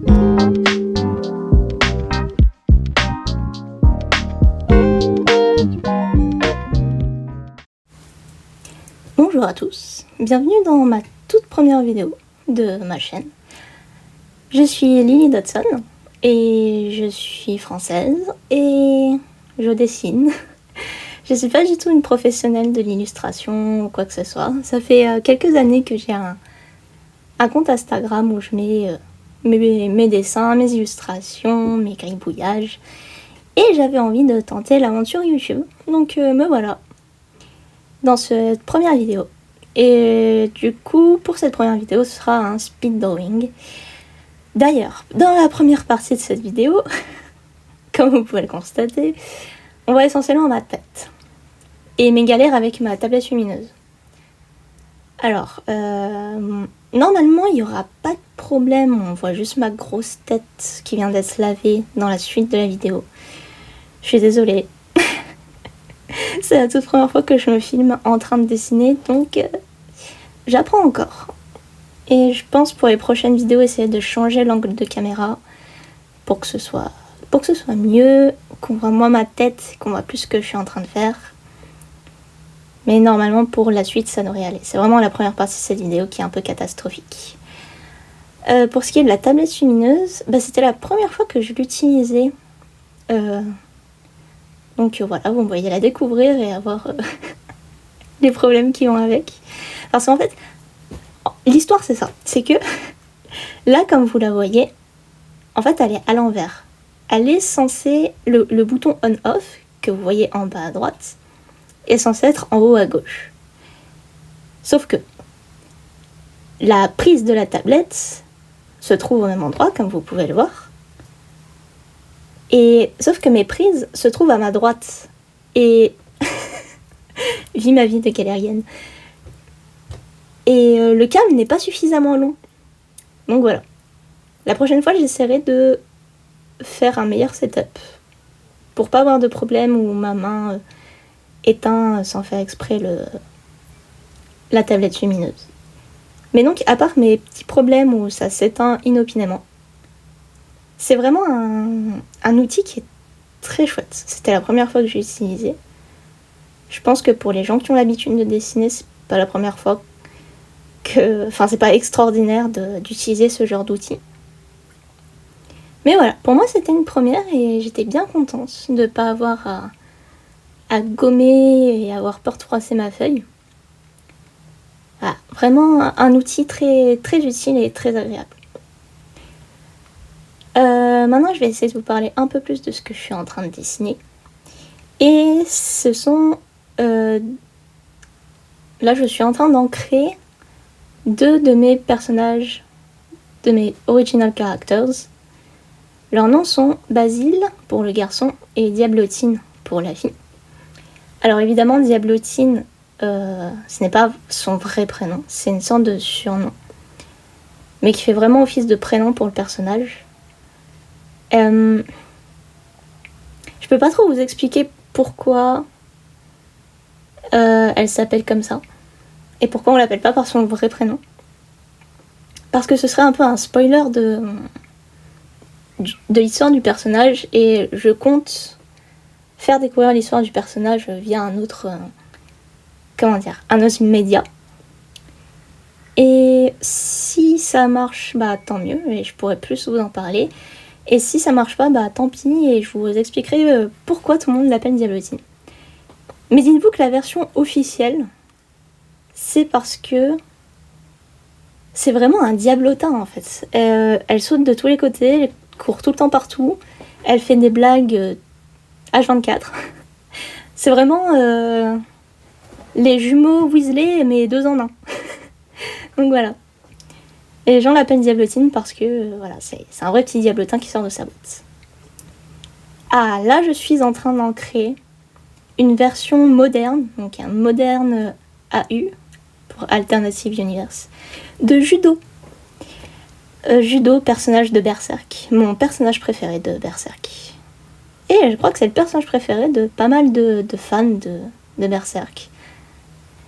Bonjour à tous, bienvenue dans ma toute première vidéo de ma chaîne. Je suis Lily Dodson et je suis française et je dessine. Je suis pas du tout une professionnelle de l'illustration ou quoi que ce soit. Ça fait quelques années que j'ai un compte Instagram où je mets mes dessins, mes illustrations, mes gribouillages. Et j'avais envie de tenter l'aventure YouTube. Donc me voilà dans cette première vidéo. Et du coup, pour cette première vidéo, ce sera un speed drawing. D'ailleurs, dans la première partie de cette vidéo, comme vous pouvez le constater, on voit essentiellement ma tête et mes galères avec ma tablette lumineuse. Alors, normalement, il n'y aura pas de problème, on voit juste ma grosse tête qui vient d'être lavée dans la suite de la vidéo. Je suis désolée. C'est la toute première fois que je me filme en train de dessiner, donc j'apprends encore. Et je pense pour les prochaines vidéos essayer de changer l'angle de caméra pour que ce soit mieux, qu'on voit moins ma tête, qu'on voit plus ce que je suis en train de faire. Mais normalement pour la suite ça devrait aller. C'est vraiment la première partie de cette vidéo qui est un peu catastrophique. Pour ce qui est de la tablette lumineuse, c'était la première fois que je l'utilisais. Donc voilà, vous me voyez la découvrir et avoir les problèmes qui vont avec. Parce qu'en fait, l'histoire c'est ça. C'est que là, comme vous la voyez, en fait elle est à l'envers. Elle est censée, le bouton on-off que vous voyez en bas à droite, est censé être en haut à gauche. Sauf que la prise de la tablette se trouve au même endroit, comme vous pouvez le voir. Et sauf que mes prises se trouvent à ma droite. Et vis ma vie de galérienne. Et le câble n'est pas suffisamment long. Donc voilà. La prochaine fois, j'essaierai de faire un meilleur setup. Pour pas avoir de problème où ma main éteint sans faire exprès la tablette lumineuse. Mais donc, à part mes petits problèmes où ça s'éteint inopinément, c'est vraiment un outil qui est très chouette. C'était la première fois que j'ai utilisé. Je pense que pour les gens qui ont l'habitude de dessiner, c'est pas la première fois que... Enfin, c'est pas extraordinaire d'utiliser ce genre d'outil. Mais voilà, pour moi c'était une première et j'étais bien contente de pas avoir à gommer et avoir peur de froisser ma feuille. Voilà, vraiment un outil très, très utile et très agréable. Maintenant, je vais essayer de vous parler un peu plus de ce que je suis en train de dessiner. Et ce sont... là, je suis en train d'ancrer 2 de mes personnages, de mes original characters. Leurs noms sont Basile pour le garçon et Diablotine pour la fille. Alors évidemment, Diablotine, ce n'est pas son vrai prénom, c'est une sorte de surnom. Mais qui fait vraiment office de prénom pour le personnage. Je peux pas trop vous expliquer pourquoi elle s'appelle comme ça. Et pourquoi on l'appelle pas par son vrai prénom. Parce que ce serait un peu un spoiler de l'histoire du personnage. Et je compte faire découvrir l'histoire du personnage via un autre... un autre média. Et si ça marche, tant mieux. Et je pourrais plus vous en parler. Et si ça marche pas, tant pis, et je vous expliquerai pourquoi tout le monde l'appelle Diablotine. Mais dites-vous que la version officielle, c'est parce que c'est vraiment un diablotin en fait. Elle saute de tous les côtés, elle court tout le temps partout, elle fait des blagues H24. C'est vraiment les jumeaux Weasley, mais 2 en 1. Donc voilà. Et les gens l'appellent Diablotine parce que voilà, c'est un vrai petit diablotin qui sort de sa boîte. Ah, là je suis en train d'ancrer une version moderne, donc un moderne AU, pour Alternative Universe, de Judo. Judo, personnage de Berserk, mon personnage préféré de Berserk. Et je crois que c'est le personnage préféré de pas mal de fans de Berserk.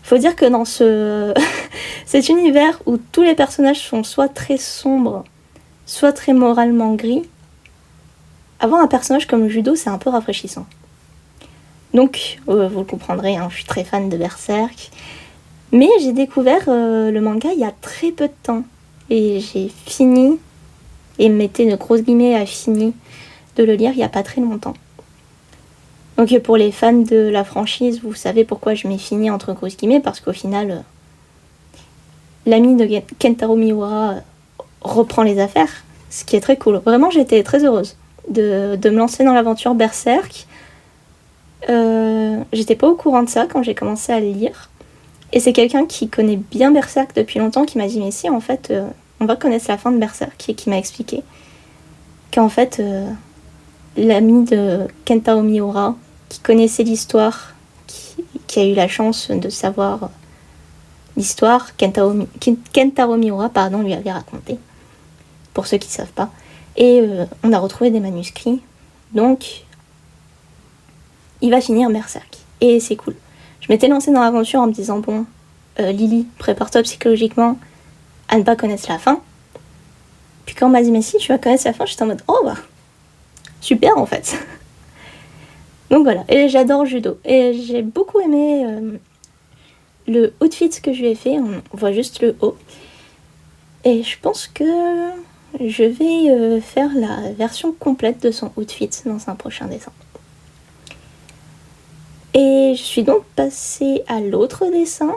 Faut dire que dans cet univers où tous les personnages sont soit très sombres, soit très moralement gris. Avoir un personnage comme Judo, c'est un peu rafraîchissant. Donc, vous le comprendrez, hein, je suis très fan de Berserk. Mais j'ai découvert le manga il y a très peu de temps. Et j'ai fini, et mettez de grosses guillemets à fini, de le lire il n'y a pas très longtemps. Donc pour les fans de la franchise, vous savez pourquoi je mets fini entre grosses guillemets, parce qu'au final, l'ami de Kentaro Miura reprend les affaires, ce qui est très cool. Vraiment, j'étais très heureuse de me lancer dans l'aventure Berserk. J'étais pas au courant de ça quand j'ai commencé à le lire. Et c'est quelqu'un qui connaît bien Berserk depuis longtemps qui m'a dit mais si en fait on va connaître la fin de Berserk, et qui m'a expliqué qu'en fait l'ami de Kentaro Miura qui connaissait l'histoire, qui a eu la chance de savoir l'histoire, Kentaro Miura lui avait raconté, pour ceux qui ne savent pas. Et on a retrouvé des manuscrits, donc il va finir Berserk. Et c'est cool. Je m'étais lancée dans l'aventure en me disant, bon, Lily, prépare-toi psychologiquement à ne pas connaître la fin. Puis quand on m'a dit, mais si, tu vas connaître la fin, j'étais en mode, oh bah, super en fait. Donc voilà, et j'adore Judo. Et j'ai beaucoup aimé le outfit que je lui ai fait, on voit juste le haut. Et je pense que je vais faire la version complète de son outfit dans un prochain dessin. Et je suis donc passée à l'autre dessin,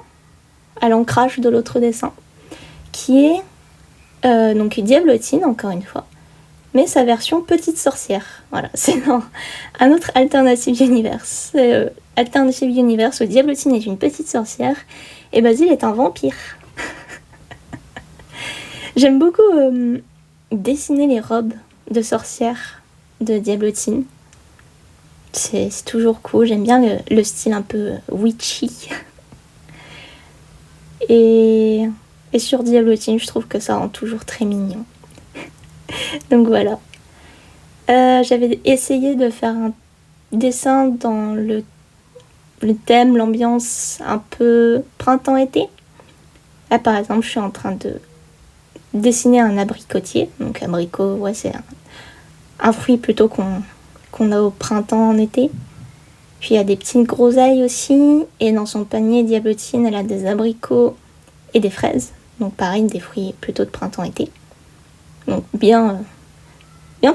à l'ancrage de l'autre dessin, qui est donc Diablotine, encore une fois, mais sa version petite sorcière. Voilà, c'est dans un autre Alternative Universe. Alternative Universe où Diablotine est une petite sorcière et Basile est un vampire. J'aime beaucoup dessiner les robes de sorcière de Diablotine. C'est toujours cool, j'aime bien le style un peu witchy. Et sur Diablotine, je trouve que ça rend toujours très mignon. Donc voilà. J'avais essayé de faire un dessin dans le thème, l'ambiance un peu printemps-été. Là par exemple, je suis en train de dessiner un abricotier. Donc abricot, ouais, c'est un fruit plutôt qu'on a au printemps, en été. Puis il y a des petites groseilles aussi. Et dans son panier, Diablotine, elle a des abricots et des fraises. Donc pareil, des fruits plutôt de printemps-été. Donc bien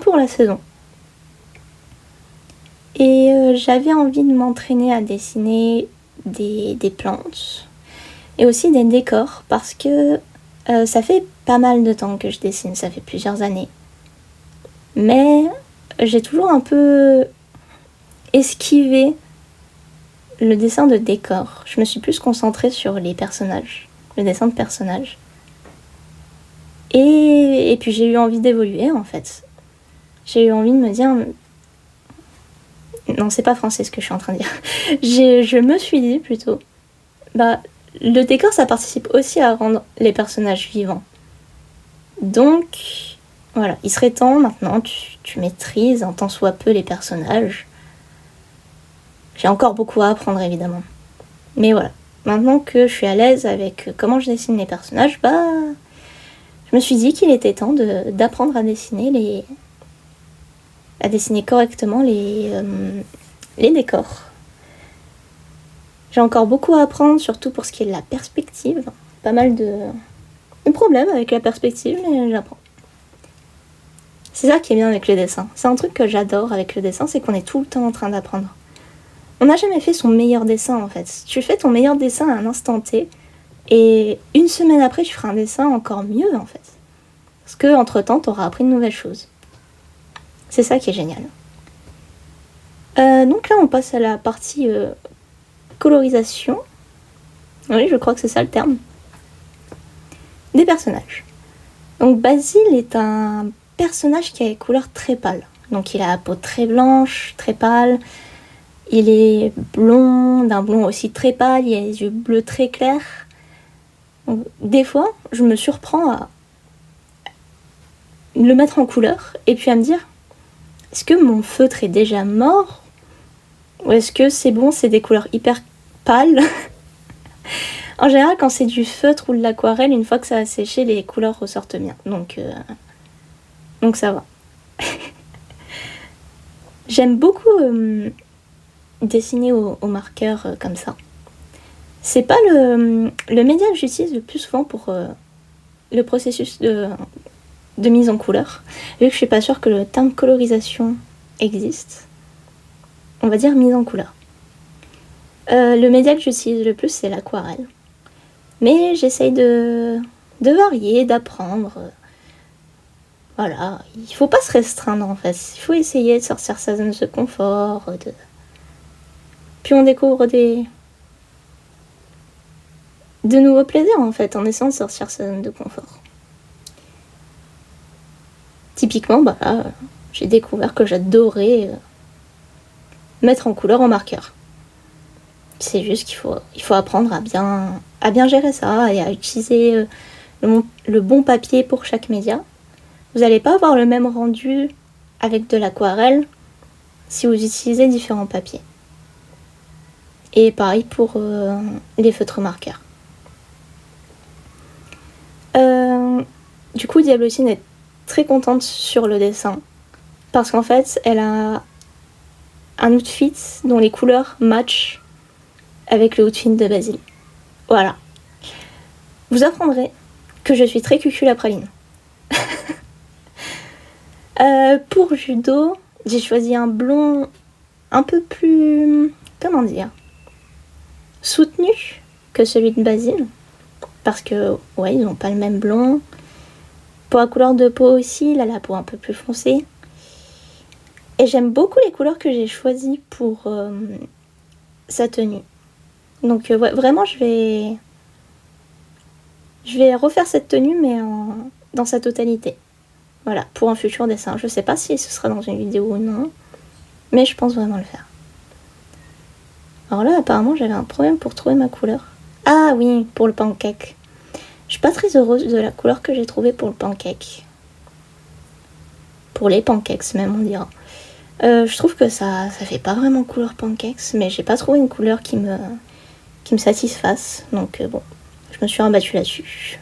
pour la saison. Et j'avais envie de m'entraîner à dessiner des plantes. Et aussi des décors. Parce que ça fait pas mal de temps que je dessine. Ça fait plusieurs années. Mais j'ai toujours un peu esquivé le dessin de décor. Je me suis plus concentrée sur les personnages, le dessin de personnages. Et puis j'ai eu envie d'évoluer en fait. J'ai eu envie de me dire... Non, c'est pas français ce que je suis en train de dire. Je me suis dit plutôt, le décor ça participe aussi à rendre les personnages vivants. Donc... Voilà, il serait temps maintenant, tu maîtrises un tant soit peu les personnages. J'ai encore beaucoup à apprendre évidemment. Mais voilà, maintenant que je suis à l'aise avec comment je dessine les personnages, je me suis dit qu'il était temps d'apprendre à dessiner correctement les décors. J'ai encore beaucoup à apprendre, surtout pour ce qui est de la perspective. Pas mal de problèmes avec la perspective, mais j'apprends. C'est ça qui est bien avec le dessin. C'est un truc que j'adore avec le dessin, c'est qu'on est tout le temps en train d'apprendre. On n'a jamais fait son meilleur dessin en fait. Tu fais ton meilleur dessin à un instant T, et une semaine après, tu feras un dessin encore mieux en fait. Parce que entre temps, tu auras appris de nouvelles choses. C'est ça qui est génial. Donc là, on passe à la partie colorisation. Oui, je crois que c'est ça le terme. Des personnages. Donc Basile est un personnage qui a des couleurs très pâles. Donc il a la peau très blanche, très pâle. Il est blond, d'un blond aussi très pâle. Il a les yeux bleus très clairs. Donc, des fois, je me surprends à le mettre en couleur et puis à me dire, est-ce que mon feutre est déjà mort? Ou est-ce que c'est bon, c'est des couleurs hyper pâles? En général, quand c'est du feutre ou de l'aquarelle, une fois que ça a séché, les couleurs ressortent bien. Donc Donc ça va. J'aime beaucoup dessiner au marqueur comme ça. C'est pas le média que j'utilise le plus souvent pour le processus de mise en couleur. Vu que je suis pas sûre que le terme colorisation existe, on va dire mise en couleur. Le média que j'utilise le plus, c'est l'aquarelle. Mais j'essaye de varier, d'apprendre. Voilà, il faut pas se restreindre en fait. Il faut essayer de sortir sa zone de confort. Puis on découvre de nouveaux plaisirs en fait, en essayant de sortir sa zone de confort. Typiquement, bah là, j'ai découvert que j'adorais mettre en couleur en marqueur. C'est juste qu'il faut apprendre à bien gérer ça et à utiliser le bon papier pour chaque média. Vous n'allez pas avoir le même rendu avec de l'aquarelle si vous utilisez différents papiers. Et pareil pour les feutres marqueurs. Du coup, Diablotine est très contente sur le dessin parce qu'en fait, elle a un outfit dont les couleurs matchent avec le outfit de Basile. Voilà. Vous apprendrez que je suis très cucul à praline. Pour judo, j'ai choisi un blond un peu plus, comment dire, soutenu que celui de Basile. Parce que, ouais, ils n'ont pas le même blond. Pour la couleur de peau aussi, il a la peau un peu plus foncée. Et j'aime beaucoup les couleurs que j'ai choisies pour sa tenue. Donc, ouais, vraiment, je vais refaire cette tenue, mais dans sa totalité. Voilà, pour un futur dessin. Je sais pas si ce sera dans une vidéo ou non, mais je pense vraiment le faire. Alors là, apparemment, j'avais un problème pour trouver ma couleur. Ah oui, pour le pancake. Je suis pas très heureuse de la couleur que j'ai trouvée pour le pancake. Pour les pancakes même, on dira. Je trouve que ça fait pas vraiment couleur pancakes, mais j'ai pas trouvé une couleur qui me satisfasse. Donc bon, je me suis rabattue là-dessus.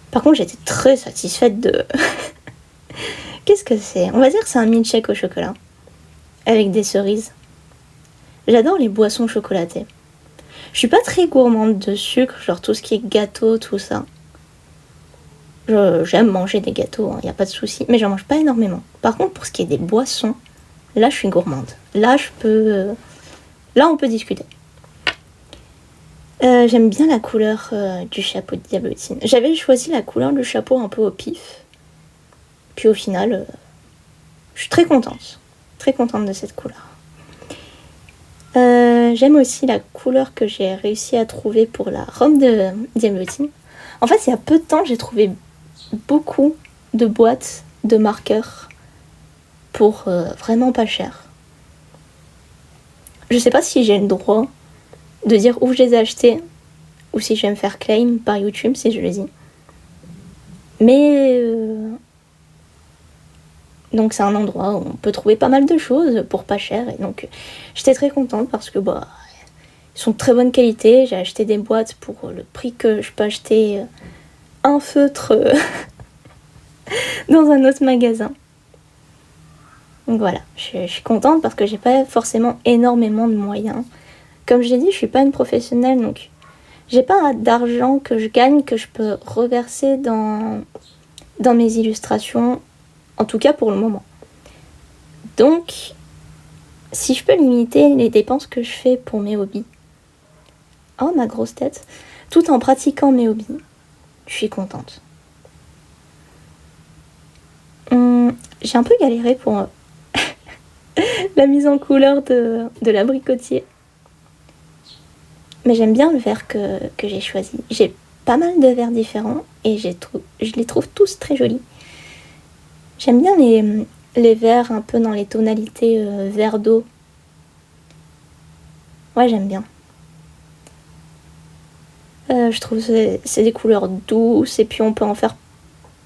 Par contre, j'étais très satisfaite de... Qu'est-ce que c'est? On va dire que c'est un milkshake au chocolat. Avec des cerises. J'adore les boissons chocolatées. Je suis pas très gourmande de sucre, genre tout ce qui est gâteau, tout ça. J'aime manger des gâteaux, y a pas de souci, mais j'en mange pas énormément. Par contre, pour ce qui est des boissons, là je suis gourmande. Là on peut discuter. J'aime bien la couleur du chapeau de Diablotine. J'avais choisi la couleur du chapeau un peu au pif. Puis au final, je suis très contente. Très contente de cette couleur. J'aime aussi la couleur que j'ai réussi à trouver pour la robe de Diablotine. En fait, il y a peu de temps, j'ai trouvé beaucoup de boîtes de marqueurs pour vraiment pas cher. Je sais pas si j'ai le droit de dire où je les ai achetés ou si je vais me faire claim par YouTube si je le dis. Mais donc c'est un endroit où on peut trouver pas mal de choses pour pas cher et donc j'étais très contente parce que ils sont de très bonne qualité. J'ai acheté des boîtes pour le prix que je peux acheter un feutre dans un autre magasin. Donc voilà, je suis contente parce que j'ai pas forcément énormément de moyens. Comme je l'ai dit, je suis pas une professionnelle, donc j'ai pas d'argent que je gagne que je peux reverser dans mes illustrations, en tout cas pour le moment. Donc, si je peux limiter les dépenses que je fais pour mes hobbies, oh ma grosse tête, tout en pratiquant mes hobbies, je suis contente. J'ai un peu galéré pour la mise en couleur de l'abricotier. Mais j'aime bien le verre que j'ai choisi. J'ai pas mal de verres différents et je les trouve tous très jolis. J'aime bien les verres un peu dans les tonalités vert d'eau. Ouais, j'aime bien. Je trouve que c'est des couleurs douces et puis on peut en faire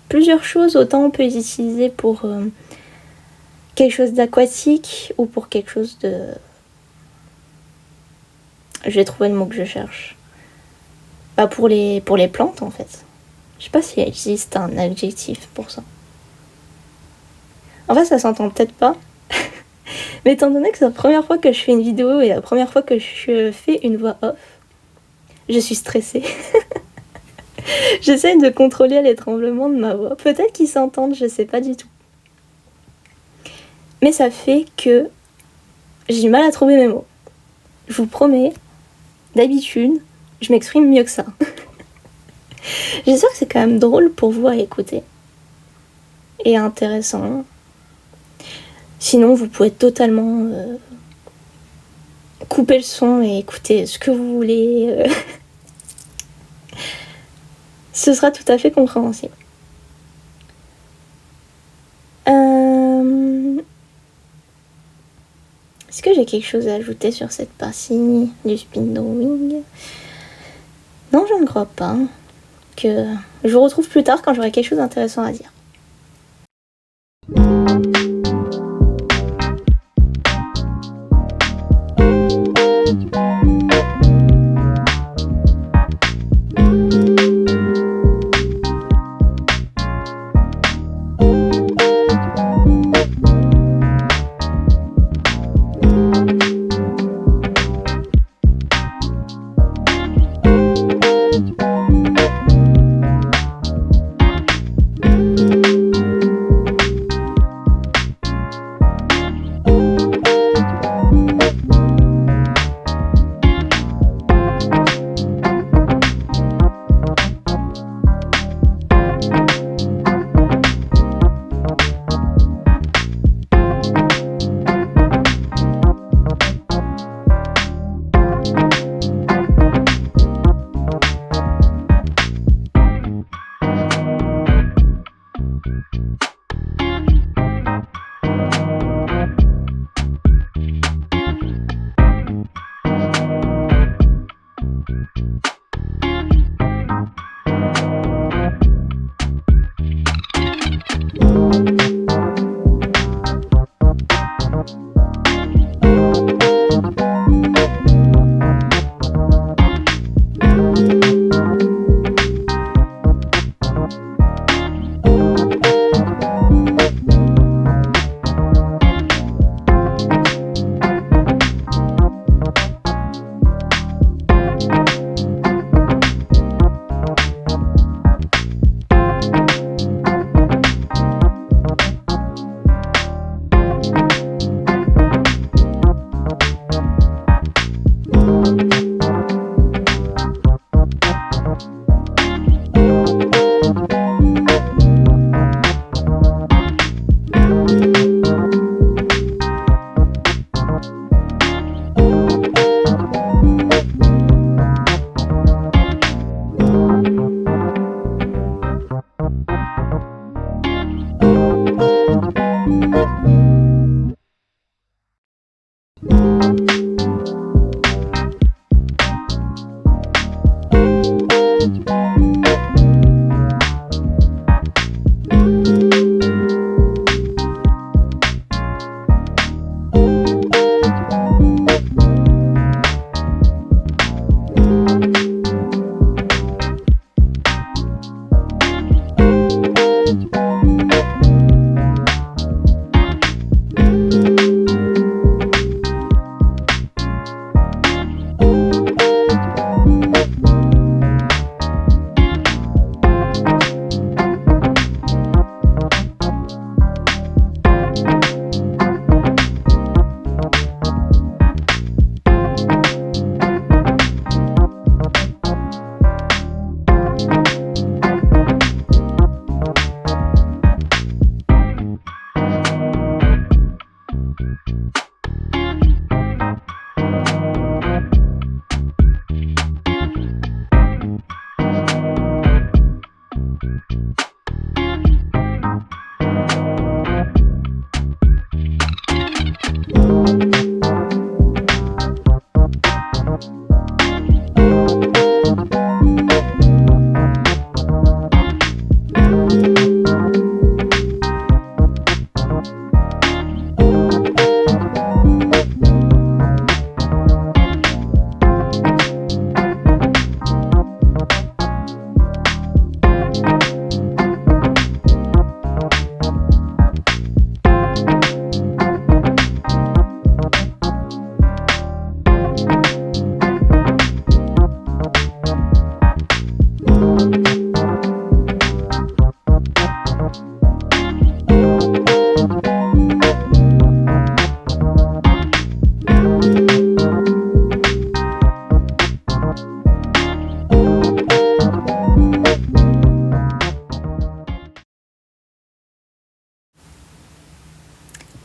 plusieurs choses. Autant on peut les utiliser pour quelque chose d'aquatique ou pour quelque chose de... Je vais trouver le mot que je cherche. Pour les plantes en fait. Je sais pas s'il existe un adjectif pour ça. En fait, ça s'entend peut-être pas. Mais étant donné que c'est la première fois que je fais une vidéo et la première fois que je fais une voix off, je suis stressée. J'essaye de contrôler les tremblements de ma voix. Peut-être qu'ils s'entendent, je sais pas du tout. Mais ça fait que j'ai du mal à trouver mes mots. Je vous promets, d'habitude, je m'exprime mieux que ça. J'espère que c'est quand même drôle pour vous à écouter. Et intéressant. Sinon, vous pouvez totalement couper le son et écouter ce que vous voulez. Ce sera tout à fait compréhensible. Est-ce que j'ai quelque chose à ajouter sur cette partie du spin drawing? Non, je ne crois pas. Que je vous retrouve plus tard quand j'aurai quelque chose d'intéressant à dire.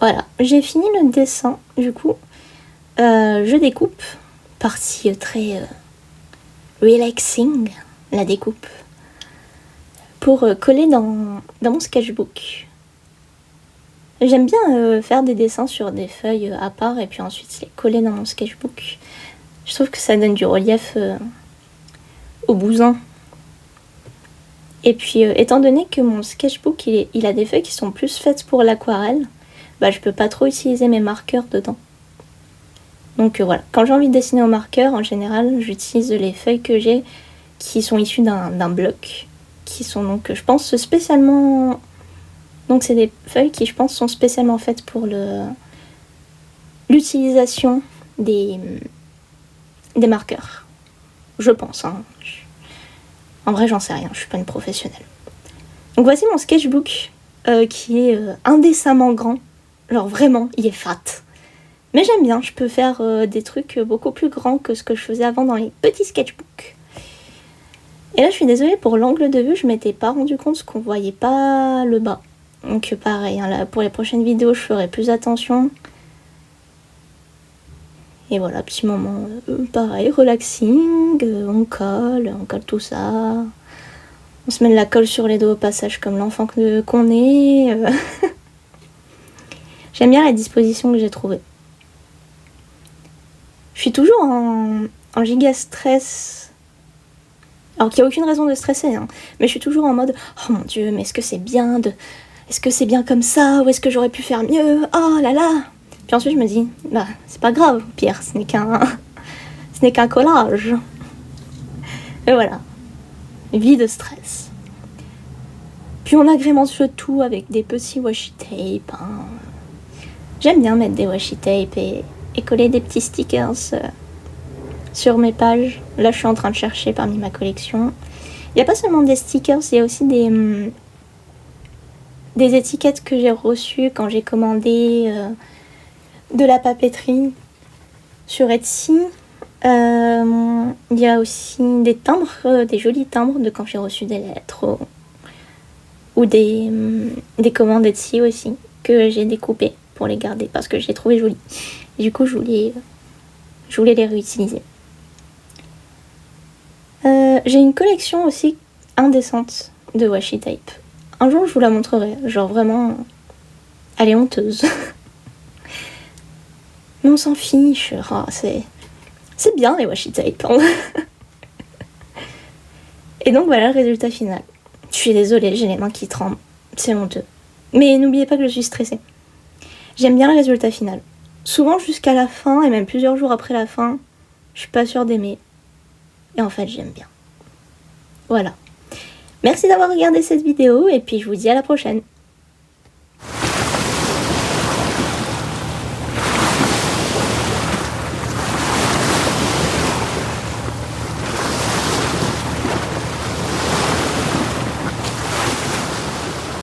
Voilà, j'ai fini le dessin, du coup, je découpe, partie très relaxing, la découpe, pour coller dans mon sketchbook. J'aime bien faire des dessins sur des feuilles à part et puis ensuite les coller dans mon sketchbook. Je trouve que ça donne du relief au bousin. Et puis étant donné que mon sketchbook il a des feuilles qui sont plus faites pour l'aquarelle, bah je peux pas trop utiliser mes marqueurs dedans. Donc voilà, quand j'ai envie de dessiner au marqueur, en général j'utilise les feuilles que j'ai qui sont issues d'un bloc, qui sont donc je pense spécialement... Donc c'est des feuilles qui je pense sont spécialement faites pour l'utilisation des marqueurs. Je pense, hein. En vrai j'en sais rien, je suis pas une professionnelle. Donc voici mon sketchbook qui est indécemment grand. Genre vraiment, il est fat. Mais j'aime bien, je peux faire des trucs beaucoup plus grands que ce que je faisais avant dans les petits sketchbooks. Et là je suis désolée pour l'angle de vue, je m'étais pas rendu compte qu'on voyait pas le bas. Donc pareil, hein, là, pour les prochaines vidéos je ferai plus attention. Et voilà, petit moment pareil, relaxing, on colle tout ça. On se met de la colle sur les doigts au passage comme l'enfant qu'on est. J'aime bien la disposition que j'ai trouvée. Je suis toujours en giga stress. Alors qu'il n'y a aucune raison de stresser, hein. Mais je suis toujours en mode oh mon dieu, mais est-ce que c'est bien est-ce que c'est bien comme ça, ou est-ce que j'aurais pu faire mieux? Oh là là. Puis ensuite je me dis, bah c'est pas grave, Pierre, ce n'est qu'un collage. Et voilà. Vie de stress. Puis on agrémente le tout avec des petits washi tape, hein. J'aime bien mettre des washi tape et coller des petits stickers sur mes pages. Là je suis en train de chercher parmi ma collection. Il n'y a pas seulement des stickers, il y a aussi des étiquettes que j'ai reçues quand j'ai commandé de la papeterie sur Etsy. Il y a aussi des timbres, des jolis timbres de quand j'ai reçu des lettres ou des commandes Etsy aussi que j'ai découpées pour les garder parce que je les trouvais jolies. Et du coup je voulais les réutiliser. J'ai une collection aussi indécente de washi tape. Un jour je vous la montrerai, genre vraiment elle est honteuse. Mais on s'en fiche, oh, c'est bien les washi tape, hein. Et donc voilà le résultat final. Je suis désolée, j'ai les mains qui tremblent, c'est honteux. Mais n'oubliez pas que je suis stressée. J'aime bien le résultat final. Souvent jusqu'à la fin, et même plusieurs jours après la fin, je suis pas sûre d'aimer. Et en fait j'aime bien. Voilà. Merci d'avoir regardé cette vidéo et puis je vous dis à la prochaine.